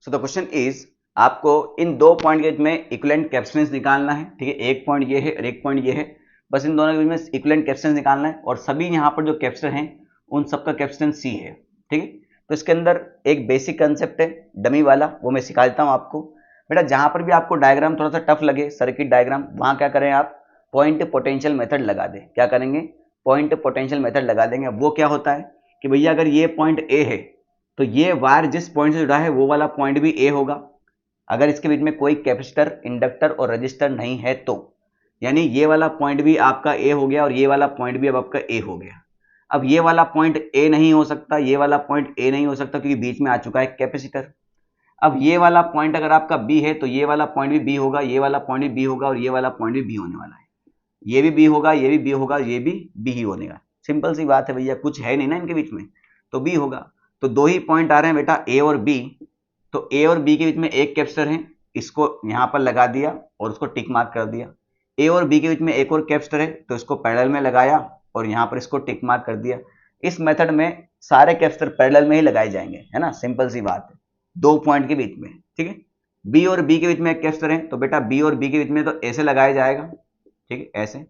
So the question is, आपको इन दो point के बीच में इक्विवेलेंट कैपेसिटेंस निकालना है, ठीक है। एक पॉइंट ये है और एक पॉइंट ये है, बस इन दोनों के बीच में इक्विवेलेंट कैपेसिटेंस निकालना है और सभी यहाँ पर जो कैपेसिटर हैं उन सबका कैपेसिटेंस C है, ठीक है। तो इसके अंदर एक बेसिक कंसेप्ट है डमी वाला, वो मैं सिखा देता हूँ आपको। बेटा जहां पर भी आपको डायग्राम थोड़ा सा टफ लगे, सर्किट डायग्राम, वहां क्या करें आप, पॉइंट पोटेंशियल मेथड लगा दें। क्या करेंगे, पॉइंट पोटेंशियल मेथड लगा देंगे। वो क्या होता है कि भैया अगर ये पॉइंट ए है तो ये वायर जिस पॉइंट से जुड़ा है वो वाला पॉइंट भी ए होगा, अगर इसके बीच में कोई कैपेसिटर, इंडक्टर और रजिस्टर नहीं है तो। यानी ये वाला पॉइंट भी आपका ए हो गया और ये वाला पॉइंट भी अब आपका ए हो गया। अब ये वाला पॉइंट ए नहीं हो सकता, ये वाला पॉइंट ए नहीं हो सकता क्योंकि बीच में आ चुका है कैपेसिटर। अब ये वाला पॉइंट अगर आपका बी है तो ये वाला पॉइंट भी बी होगा, ये वाला पॉइंट भी बी होगा और ये वाला पॉइंट भी बी होने वाला है। ये भी बी होगा, ये भी बी होगा, ये भी बी ही होने का। सिंपल सी बात है भैया, कुछ है नहीं ना इनके बीच में, तो बी होगा। तो दो ही पॉइंट आ रहे हैं बेटा, ए और बी। तो ए और बी के बीच में एक कैपेसिटर है, इसको यहां पर लगा दिया और उसको टिक मार्क कर दिया। ए और बी के बीच में एक और कैपेसिटर है तो इसको पैरेलल में लगाया और यहां पर इसको टिक मार्क कर दिया। इस मेथड में सारे कैपेसिटर पैरेलल में ही लगाए जाएंगे, है ना, सिंपल सी बात है, दो पॉइंट के बीच में, ठीक है। बी और बी के बीच में एक कैपेसिटर है तो बेटा बी और बी के बीच में तो ऐसे लगाया जाएगा, ठीक है, ऐसे।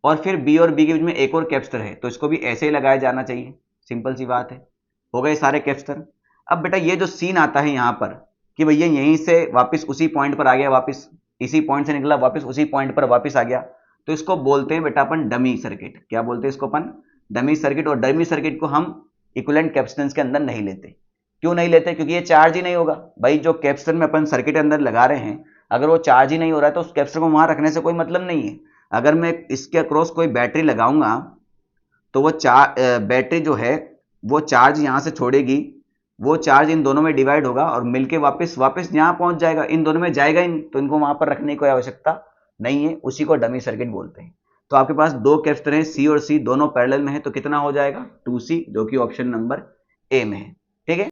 और फिर बी और बी के बीच में एक और कैपेसिटर है तो इसको भी ऐसे ही लगाया जाना चाहिए, सिंपल सी बात है। हो गए सारे कैपेसिटर। अब बेटा ये जो सीन आता है यहाँ पर कि भैया यहीं से वापस उसी पॉइंट पर आ गया, वापस इसी पॉइंट से निकला, वापस उसी पॉइंट पर वापस आ गया, तो इसको बोलते हैं बेटा अपन डमी सर्किट। क्या बोलते हैं इसको अपन, डमी सर्किट। और डमी सर्किट को हम इक्विवेलेंट कैपेसिटेंस के अंदर नहीं लेते। क्यों नहीं लेते, क्योंकि ये चार्ज ही नहीं होगा भाई। जो कैपेसिटर में अपन सर्किट के अंदर लगा रहे हैं, अगर वो चार्ज ही नहीं हो रहा है तो उस कैपेसिटर को वहां रखने से कोई मतलब नहीं है। अगर मैं इसके अक्रॉस कोई बैटरी लगाऊंगा तो वो बैटरी जो है वो चार्ज यहां से छोड़ेगी, वो चार्ज इन दोनों में डिवाइड होगा और मिलके वापस यहां पहुंच जाएगा, इन दोनों में जाएगा ही नहीं, तो इनको वहां पर रखने की कोई आवश्यकता नहीं है। उसी को डमी सर्किट बोलते हैं। तो आपके पास दो कैपेसिटर हैं सी और सी, दोनों पैरेलल में है, तो कितना हो जाएगा 2C, जो कि ऑप्शन नंबर ए में है, ठीक है।